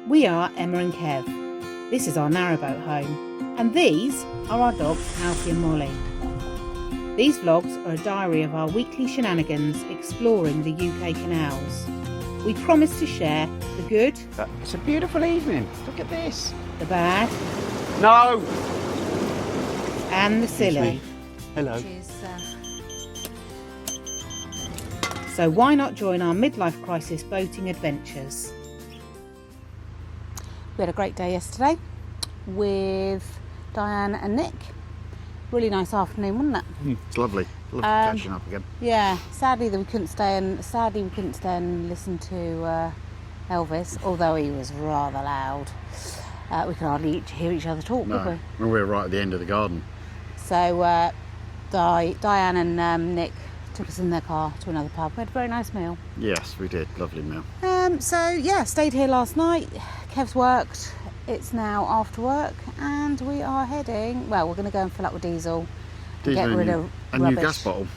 We are Emma and Kev. This is our narrowboat home, and these are our dogs Alfie and Molly. These vlogs are a diary of our weekly shenanigans exploring the UK canals. We promise to share the good. It's a beautiful evening. Look at this. The bad. No! And the silly. Hello. So why not join our midlife crisis boating adventures? We had a great day yesterday with Diane and Nick. Really nice afternoon, wasn't it? It's lovely. Lovely catching up again. Yeah. Sadly we couldn't stay and listen to Elvis, although he was rather loud. We could hardly hear each other talk, could we? Well, we were right at the end of the garden. So Diane and Nick took us in their car to another pub. We had a very nice meal. Yes, we did. Lovely meal. Stayed here last night. Kev's worked. It's now after work, and we are heading. Well, we're going to go and fill up with diesel. Diesel get rid of a rubbish. new gas bottle.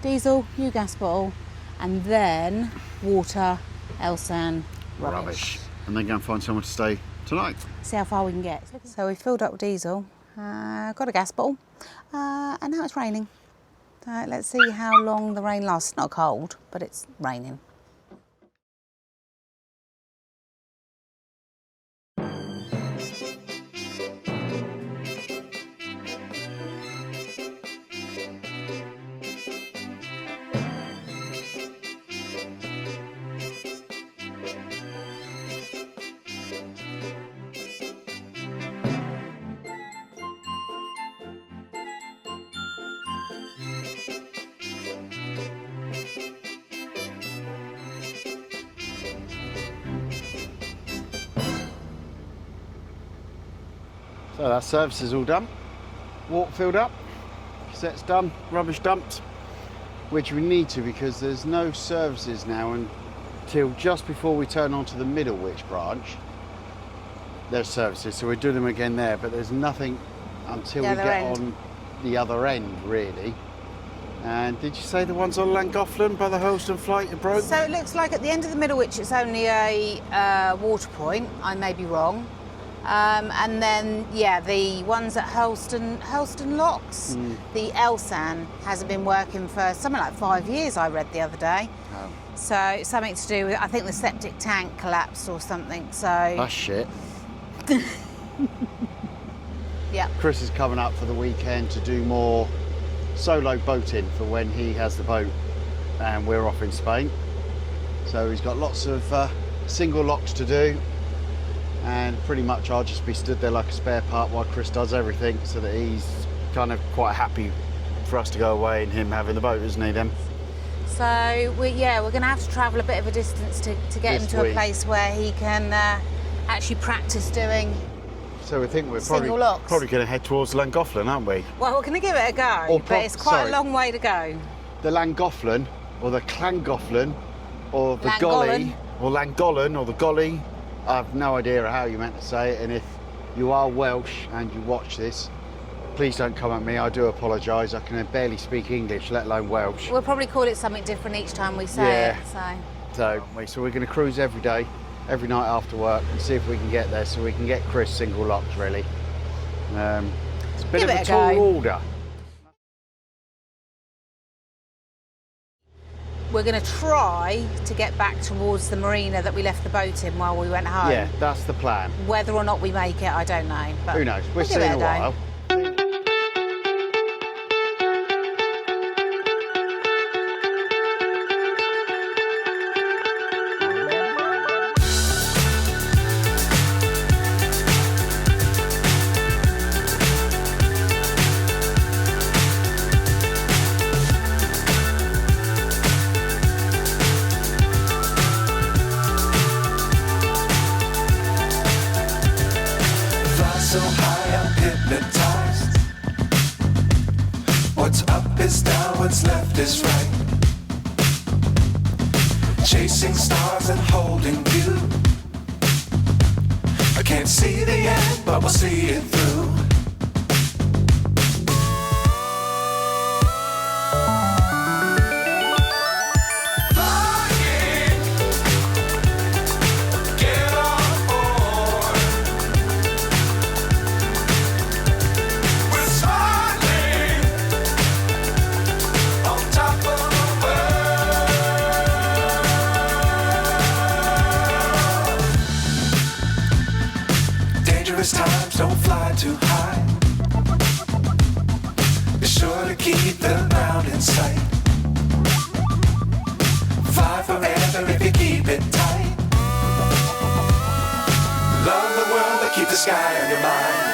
Diesel, new gas bottle, and then water, Elsan, rubbish. And then go and find somewhere to stay tonight. See how far we can get. So we filled up with diesel, got a gas bottle, and now it's raining. Let's see how long the rain lasts. It's not cold, but it's raining. So that service is all done. Water filled up, cassette's done, rubbish dumped, which we need to because there's no services now until just before we turn onto the Middlewich branch. There's services, so we're doing them again there, but there's nothing until we get on the other end, really. And did you say the ones on Llangollen by the Hurlstone flight are broke? So it looks like at the end of the Middlewich it's only a water point. I may be wrong. And then, the ones at Hurlstone Locks, the Elsan hasn't been working for something like 5 years, I read the other day. Oh. So something to do with, I think the septic tank collapsed or something, so... That's shit. Yeah. Chris is coming up for the weekend to do more solo boating for when he has the boat and we're off in Spain. So he's got lots of single locks to do. And pretty much I'll just be stood there like a spare part while Chris does everything, so that he's kind of quite happy for us to go away and him having the boat, isn't he then? So we're going to have to travel a bit of a distance to get him to a place where he can actually practice doing. So we think we're probably going to head towards Llangollen, aren't we? Well, we're going to give it a go, but it's quite a long way to go. The Llangollen, or the Llangollen, or the Llangollen. Golly, or Llangollen, or the Golly. I have no idea how you meant to say it, and if you are Welsh and you watch this, please don't come at me. I do apologise. I can barely speak English, let alone Welsh. We'll probably call it something different each time we say it. So we're going to cruise every day, every night after work, and see if we can get there, so we can get Chris single locked. Really, it's a bit of a tall order. We're going to try to get back towards the marina that we left the boat in while we went home. Yeah, that's the plan. Whether or not we make it, I don't know. But who knows? We'll see in a while. So high I'm hypnotized. What's up is down, what's left is right. Chasing stars and holding you. I can't see the end, but we'll see it through. Flying, get on board. perilous times, don't fly too high. Be sure to keep the ground in sight. Fly forever if you keep it tight. Love the world, but keep the sky on your mind.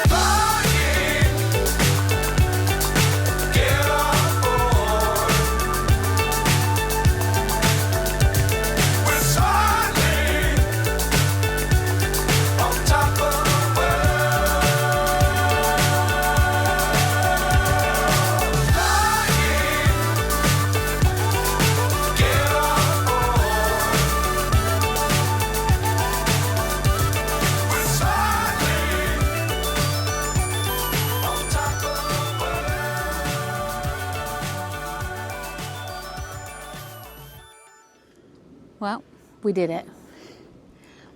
Get on board. We're soaring on top of the world. Flying. Get on board. We're soaring on top of the world. Well, we did it.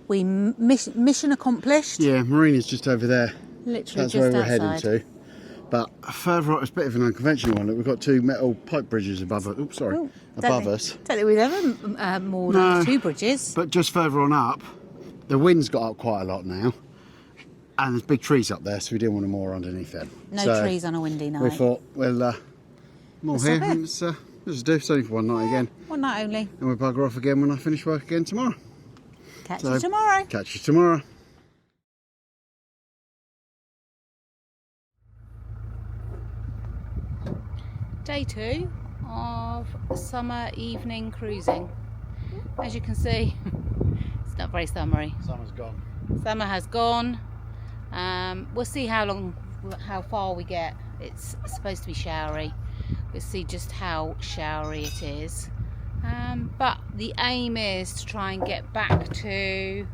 We mission accomplished. Yeah, Marina's just over there. Literally That's just where we're outside. heading to. But further on, it's a bit of an unconventional one. Look, we've got two metal pipe bridges above us. Oops, sorry, Oh, above us. Don't think we've ever moored No. on two bridges. But just further on up, the wind's got up quite a lot now, and there's big trees up there, so we didn't want to moor underneath them. No So trees on a windy night. We thought, well, moor Let's here. have it. And let's do. It's only for one night again, One night only. and we'll bugger off again when I finish work again tomorrow. Catch So- you tomorrow. Catch you tomorrow. Day 2 of summer evening cruising. As you can see, it's not very summery. Summer's gone. Summer has gone. We'll see how far we get. It's supposed to be showery. We'll see just how showery it is. But the aim is to try and get back to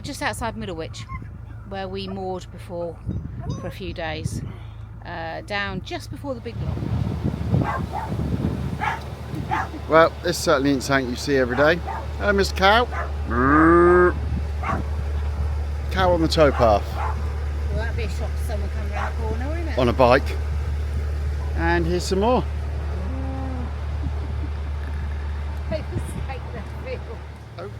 just outside Middlewich, where we moored before for a few days. Down just before the big lock. Well, this certainly isn't something you see every day. Mr. Cow. Brrr. Cow on the towpath. Well, that'd be a shock if someone come around the corner, wouldn't it? On a bike. And here's some more. Take the snake that feel. Oh.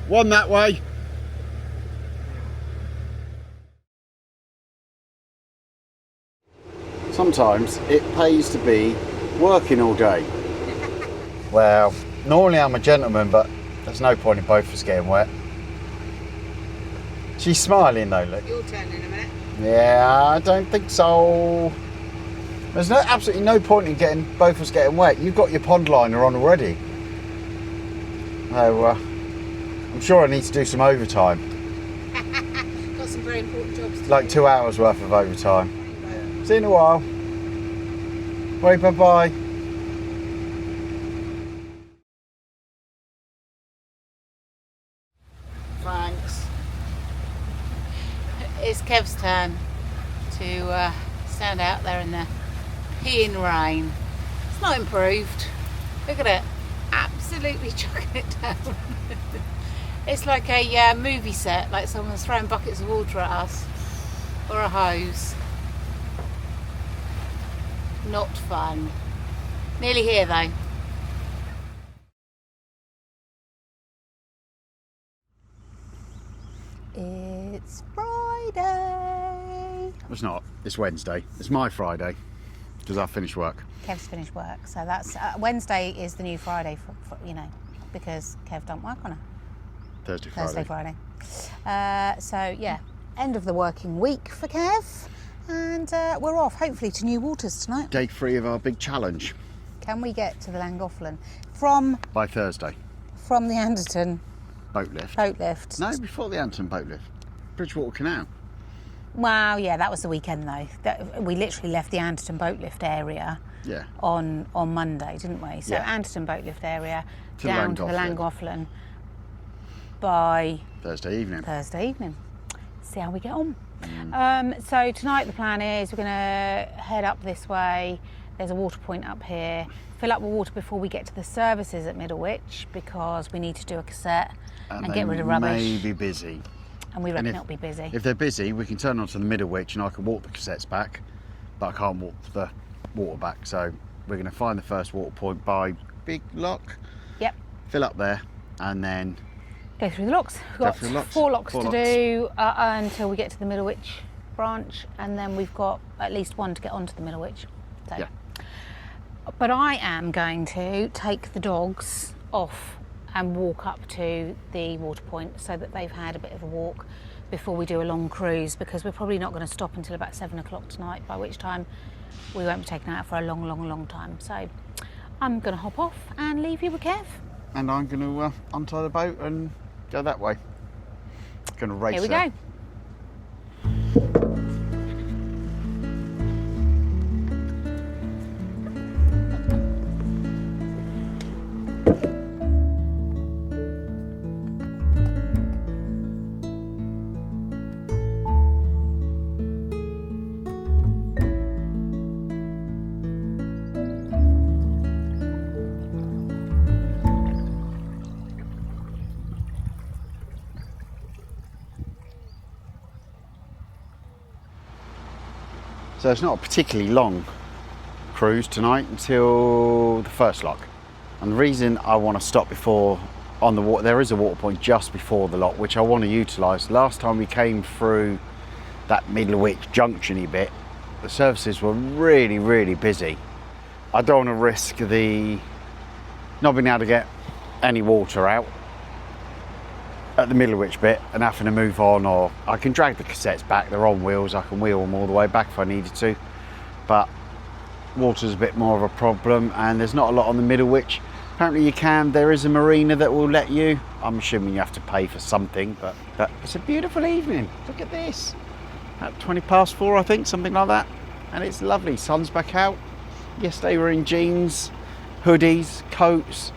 One that way. Sometimes it pays to be working all day. Well, normally I'm a gentleman, but there's no point in both of us getting wet. She's smiling though, look. Your turn in a minute. Yeah, I don't think so. There's absolutely no point in both of us getting wet. You've got your pond liner on already. So, I'm sure I need to do some overtime. Got some very important jobs to Like do. 2 hours worth of overtime. See you in a while. Wait, bye-bye. Thanks. It's Kev's turn to stand out there in the peeing rain. It's not improved. Look at it. Absolutely chucking it down. It's like a movie set, like someone's throwing buckets of water at us. Or a hose. Not fun. Nearly here though. It's Friday. It's not. It's Wednesday. It's my Friday because I finished work. Kev's finished work, so that's Wednesday is the new Friday for because Kev don't work on a Thursday, Friday. Friday. So yeah, end of the working week for Kev, and we're off hopefully to new waters tonight. Day 3 of our big challenge Can we get to the Llangollen from by Thursday. the Anderton Boat lift. boat lift? No, before the Anderton boat lift. Bridgewater Canal. Wow, yeah, that was the weekend though. We literally left the Anderton boat lift area Yeah. on Monday, didn't we? So Yeah. Anderton boat lift area To down to the Llangollen. Llangollen by Thursday evening. Thursday evening. See how we get on. So tonight the plan is we're going to head up this way. There's a water point up here. Fill up with water before we get to the services at Middlewich because we need to do a cassette and they get rid of rubbish. may be busy. And we reckon if- it'll be busy. If they're busy, we can turn onto the Middlewich and I can walk the cassettes back. but I can't walk the water back. So we're going to find the first water point by Big Lock, Yep. fill up there, and then Go through the locks. We've Go got through the locks. 4 locks Four to locks. do until we get to the Middlewich branch, and then we've got at least 1 to get onto the Middlewich. So. Yeah. But I am going to take the dogs off and walk up to the water point so that they've had a bit of a walk before we do a long cruise, because we're probably not going to stop until about 7 o'clock tonight, by which time we won't be taken out for a long time. So I'm going to hop off and leave you with Kev. and I'm going to untie the boat and go that way. Going to race Here we her. go. So it's not a particularly long cruise tonight until the first lock. And the reason I want to stop before on the water, there is a water point just before the lock, which I want to utilise. Last time we came through that Middlewich junction-y bit, the services were really busy. I don't want to risk the not being able to get any water out at the Middlewich bit and having to move on, or I can drag the cassettes back, they're on wheels, I can wheel them all the way back if I needed to, but water's a bit more of a problem, and there's not a lot on the Middlewich. Apparently you can, there is a marina that will let you. I'm assuming you have to pay for something, but it's a beautiful evening. Look at this, at 4:20 I think, something like that, and it's lovely. Sun's back out. Yesterday we were in jeans, hoodies, coats,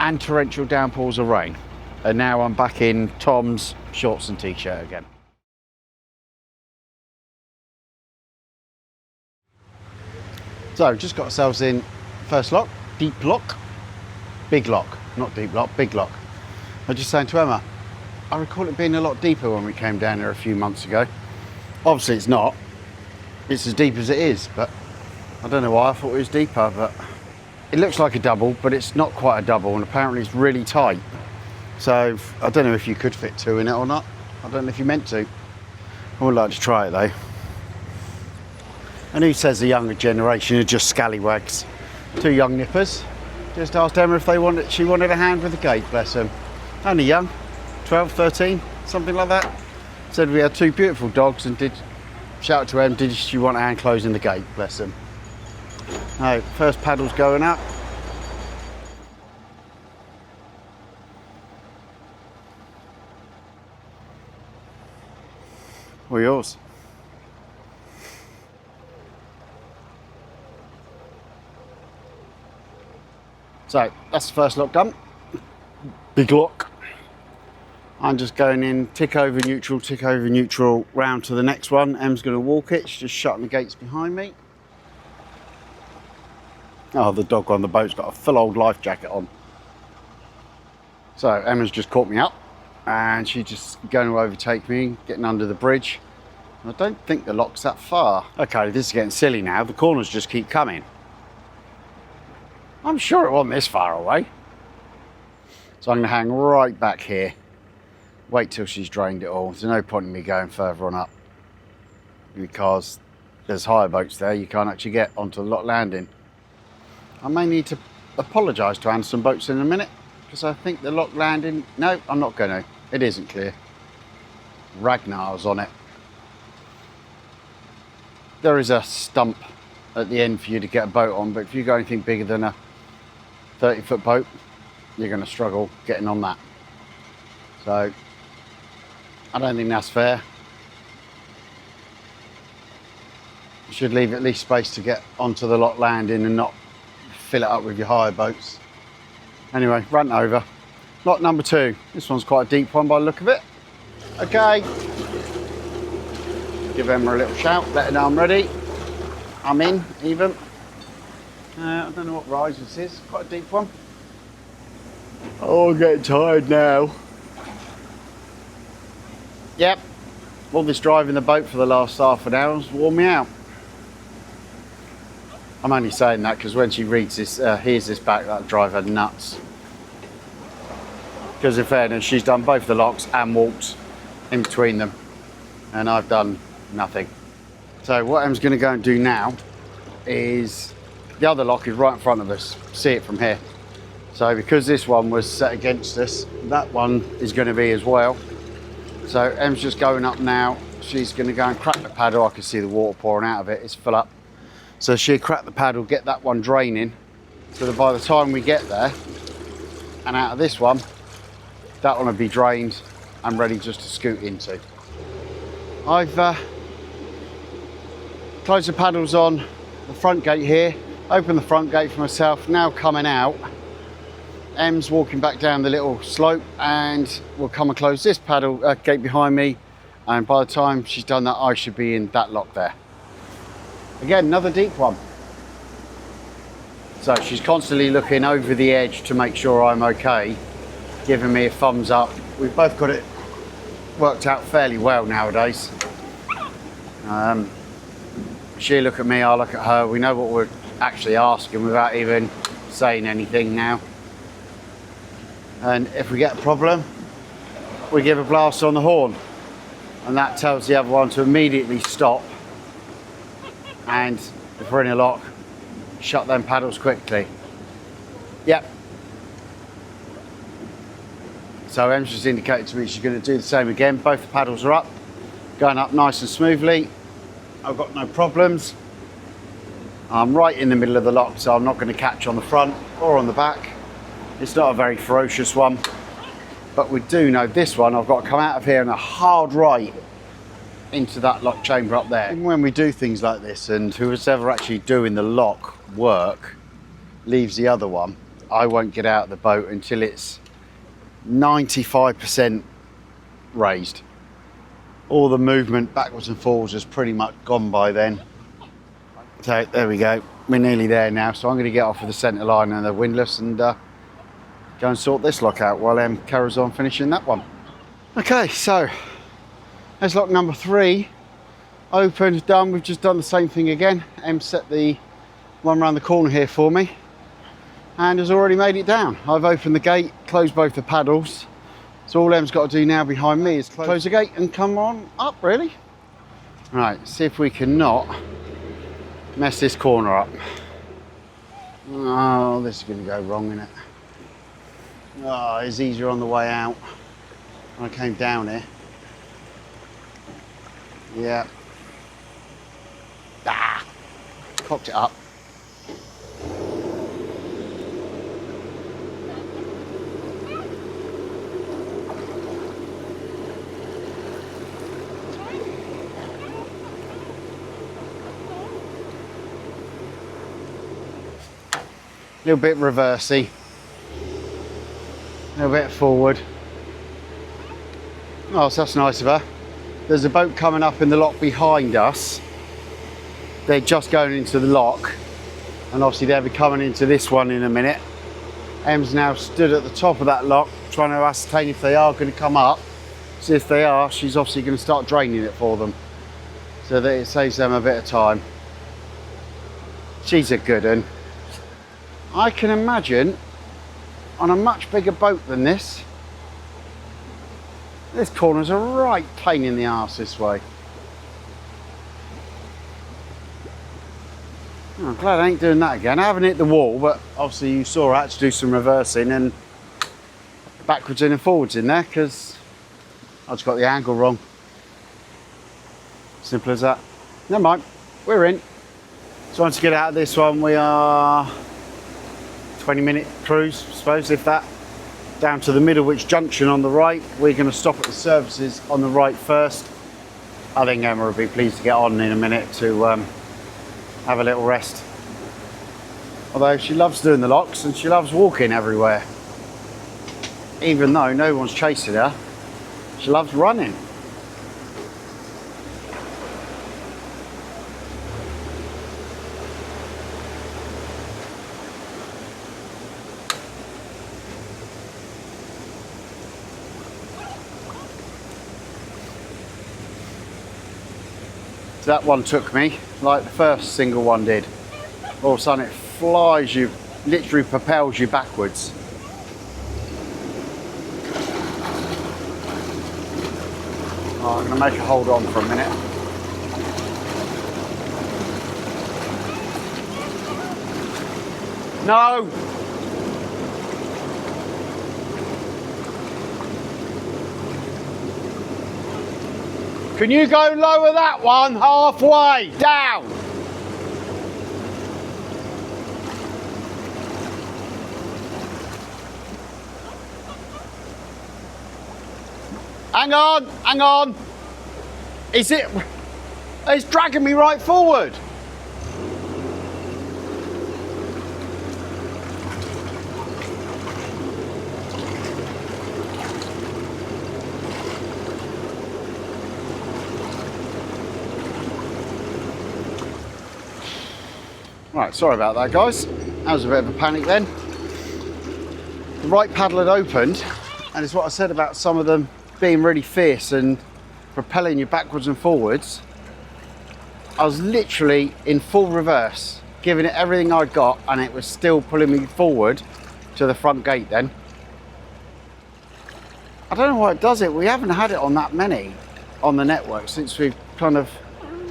and torrential downpours of rain. And now I'm back in Tom's shorts and t-shirt again. So just got ourselves in first lock, deep lock, big lock, not deep lock, big lock. I was just saying to Emma, I recall it being a lot deeper when we came down here a few months ago. Obviously it's not, it's as deep as it is, but I don't know why I thought it was deeper, but it looks like a double, but it's not quite a double, and apparently it's really tight. So I don't know if you could fit 2 in it or not. I don't know if you meant to. I would like to try it though. And who says the younger generation are just scallywags? 2 young nippers. Just asked Emma if she wanted a hand with the gate, bless them. Only young, 12, 13, something like that. Said we had 2 beautiful dogs and did shout to Em, did she want a hand closing the gate, bless them. No, first paddle's going up. All yours. So that's the first lock done. Big lock. I'm just going in, tick over neutral, round to the next one. Em's going to walk it. She's just shutting the gates behind me. Oh, the dog on the boat's got a full old life jacket on. So Emma's just caught me up, and she's just going to overtake me, getting under the bridge. I don't think the lock's that far. Okay, this is getting silly now. The corners just keep coming. I'm sure it wasn't this far away. So I'm going to hang right back here. Wait till she's drained it all. There's no point in me going further on up, because there's higher boats there. You can't actually get onto the lock landing. I may need to apologise to Anderson Boats in a minute, because I think the lock landing... No, I'm not going to. It isn't clear. Ragnar's on it. There is a stump at the end for you to get a boat on, but if you go anything bigger than a 30-foot boat, you're going to struggle getting on that. So I don't think that's fair. You should leave at least space to get onto the lock landing and not fill it up with your hire boats. Anyway, run over. Lock number 2. This one's quite a deep one by the look of it. Okay. Give Emma a little shout, let her know I'm ready. I'm in, even. I don't know what rise this is, quite a deep one. Oh, I'm getting tired now. Yep, all this driving the boat for the last half an hour has worn me out. I'm only saying that because when she reads this, hears this back, that'll drive her nuts. Because in fairness, she's done both the locks and walked in between them, and I've done nothing. So what Em's going to go and do now is, the other lock is right in front of us, see it from here. So because this one was set against us, that one is going to be as well. So Em's just going up now. She's going to go and crack the paddle. I can see the water pouring out of it, it's full up. So she'll crack the paddle, get that one draining, so that by the time we get there and out of this one, that one will be drained and ready just to scoot into. I've closed the paddles on the front gate here, opened the front gate for myself, now coming out. Em's walking back down the little slope and we'll come and close this paddle gate behind me, and by the time she's done that, I should be in that lock there. Again, another deep one. So she's constantly looking over the edge to make sure I'm okay, giving me a thumbs up. We've both got it worked out fairly well nowadays. She'll look at me, I'll look at her. We know what we're actually asking without even saying anything now. And if we get a problem, we give a blast on the horn, and that tells the other one to immediately stop. And if we're in a lock, shut them paddles quickly. Yep. So Em's just indicated to me she's going to do the same again. Both the paddles are up, going up nice and smoothly. I've got no problems. I'm right in the middle of the lock, so I'm not going to catch on the front or on the back. It's not a very ferocious one, but we do know this one, I've got to come out of here and a hard right into that lock chamber up there. Even when we do things like this, and whoever's ever actually doing the lock work leaves the other one, I won't get out of the boat until it's 95% raised. All the movement backwards and forwards has pretty much gone by then. So there we go, we're nearly there now. So I'm going to get off of the centre line and the windlass and go and sort this lock out while Em carries on finishing that one. Okay, so there's lock number 3, opened, done. We've just done the same thing again. Em set the one around the corner here for me and has already made it down. I've opened the gate, closed both the paddles. So all Em's got to do now behind me is close the gate and come on up, really. Right, see if we can not mess this corner up. Oh, this is going to go wrong, isn't it? Oh, it's easier on the way out. When I came down here. Yeah. Ah, cocked it up. A little bit reversey, a little bit forward. Oh, so that's nice of her. There's a boat coming up in the lock behind us. They're just going into the lock, and obviously they'll be coming into this one in a minute. Em's now stood at the top of that lock trying to ascertain if they are going to come up. So if they are, she's obviously going to start draining it for them, so that it saves them a bit of time. She's a good one. I can imagine on a much bigger boat than this, this corner's a right pain in the arse this way. Oh, I'm glad I ain't doing that again. I haven't hit the wall, but obviously you saw I had to do some reversing and backwards in and forwards in there because I just got the angle wrong. Simple as that. Never mind, we're in. So once you get out of this one, we are 20-minute cruise, I suppose, if that, down to the Middlewich Junction on the right. We're going to stop at the services on the right first. I think Emma will be pleased to get on in a minute to have a little rest. Although she loves doing the locks and she loves walking everywhere. Even though no one's chasing her, she loves running. That one took me like the first single one did. all of a sudden it flies you, literally propels you backwards. Oh, I'm going to make a hold on for a minute. No! Can you go lower that one halfway down? Hang on, hang on. Is it? It's dragging me right forward. Right, sorry about that, guys. That was a bit of a panic then. The right paddle had opened, and it's what I said about some of them being really fierce and propelling you backwards and forwards. I was literally in full reverse, giving it everything I got, and it was still pulling me forward to the front gate then. I don't know why it does it. We haven't had it on that many on the network since we've kind of...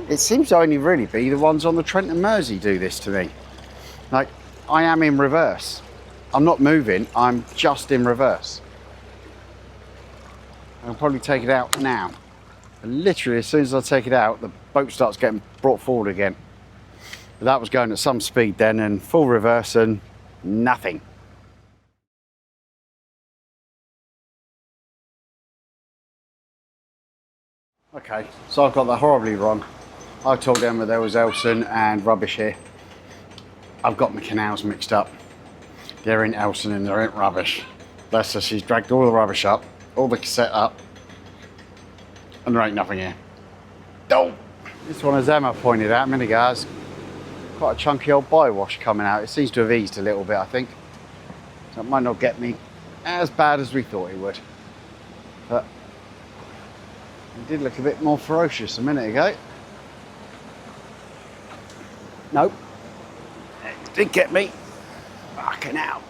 It seems to only really be the ones on the Trent and Mersey do this to me. Like, I am in reverse. I'm not moving, I'm just in reverse. I'll probably take it out now. And literally, as soon as I take it out, the boat starts getting brought forward again. But that was going at some speed then, and full reverse and nothing. Okay, so I've got that horribly wrong. I told Emma there was Elson and rubbish here. I've got my canals mixed up. There ain't Elson and there ain't rubbish. Bless her, she's dragged all the rubbish up, all the cassette up, and there ain't nothing here. Oh! This one, as Emma pointed out a minute ago, has quite a chunky old bywash coming out. It seems to have eased a little bit, I think. So it might not get me as bad as we thought it would. But it did look a bit more ferocious a minute ago. Nope. It did get me. Fucking hell.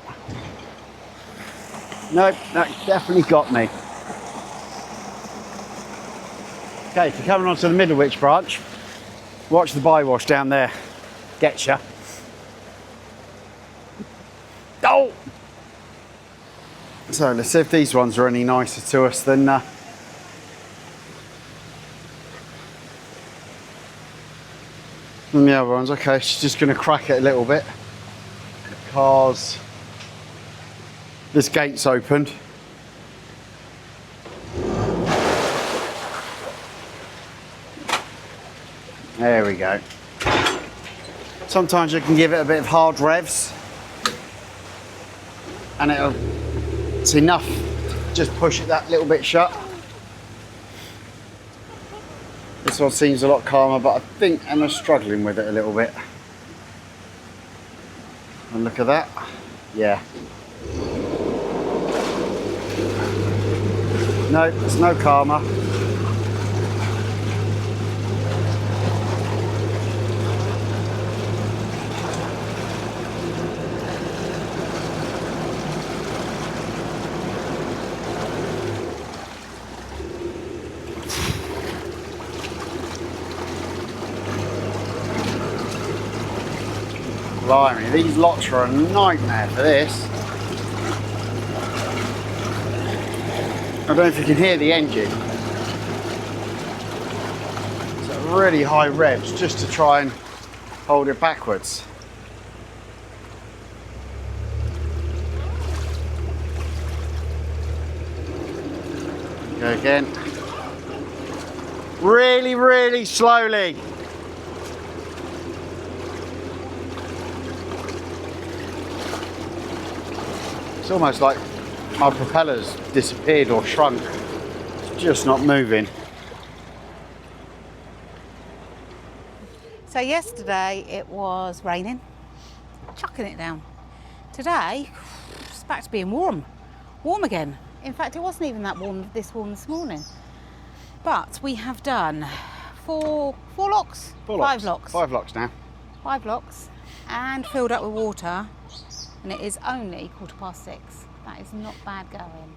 Nope, that definitely got me. Okay, if you're coming onto the Middlewich branch, watch the bywash down there. Getcha. Oh! So let's see if these ones are any nicer to us than the other ones. Okay, she's just going to crack it a little bit because this gate's opened. There we go. Sometimes you can give it a bit of hard revs and it's enough to just push it that little bit shut. This one seems a lot calmer, but I think Emma's struggling with it a little bit. And look at that. Yeah. No, it's no calmer. Blimey, these locks are a nightmare for this. I don't know if you can hear the engine. It's at really high revs just to try and hold it backwards. Go again. Really, really slowly. It's almost like my propeller's disappeared or shrunk. It's just not moving. So yesterday it was raining, chucking it down. Today it's back to being warm again. In fact, it wasn't even that warm this morning. But we have done four locks? 4 5 locks. 5 locks now. 5 locks. and filled up with water, and it is only 6:15. That is not bad going.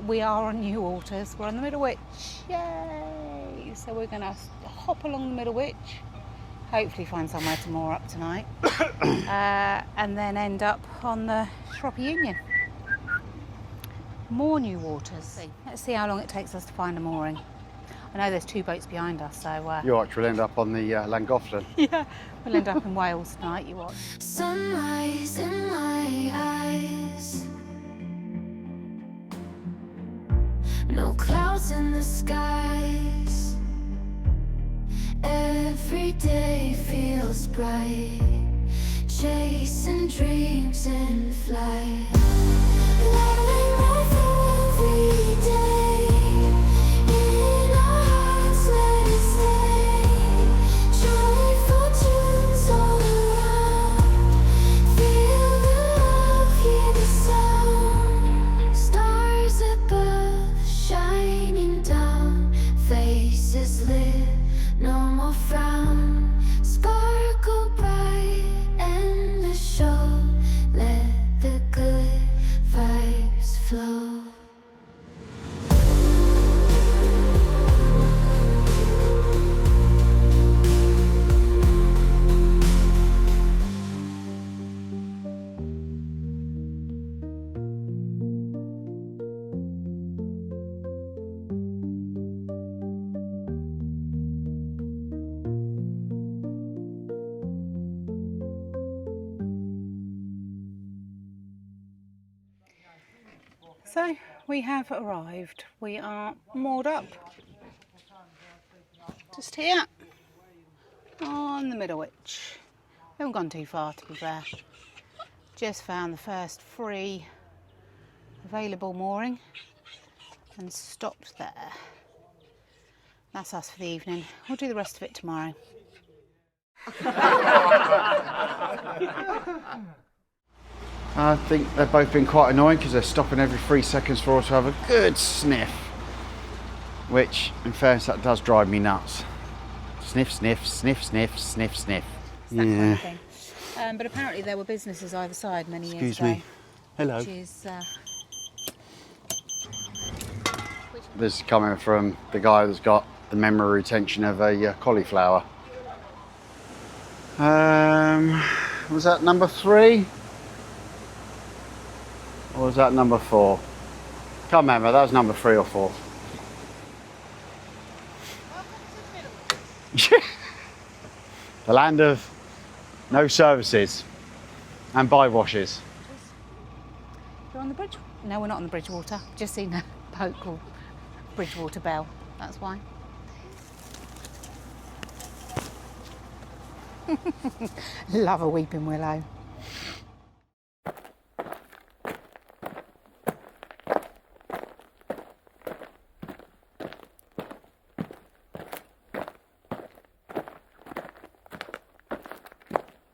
We are on New Waters. We're on the Middlewich. Yay! So we're going to hop along the Middlewich, hopefully find somewhere to moor up tonight, and then end up on the Shroppy Union. More New Waters. Let's see how long it takes us to find a mooring. I know there's 2 boats behind us, so You watch, we'll end up on the Llangollen. yeah, we'll end up in Wales tonight. You watch. Sunrise in my eyes, no clouds in the skies. Every day feels bright, chasing dreams in flight. Letting go every day, in our hearts let it stay. Joyful tunes all around, feel the love, hear the sound. Stars above, shining down, faces lit, no more frown. Sparkle bright, endless show, let the good vibes flow. So we have arrived. We are moored up. Just here on the Middlewich. We haven't gone too far, to be fair. Just found the first free available mooring and stopped there. That's us for the evening. We'll do the rest of it tomorrow. I think they've both been quite annoying because they're stopping every 3 seconds for us to have a good sniff. Which, in fairness, that does drive me nuts. Sniff, sniff, sniff, sniff, sniff, sniff. It's that kind of thing. But apparently there were businesses either side many years Excuse ago. me. Hello. Which is, This is coming from the guy that's got the memory retention of a cauliflower. Was that number 3? Or was that number 4? Can't remember, that was number 3 or 4. The land of no services and bywashes. You're on the bridge? No, we're not on the Bridgewater. Just seen a boat called Bridgewater Belle. That's why. Love a weeping willow.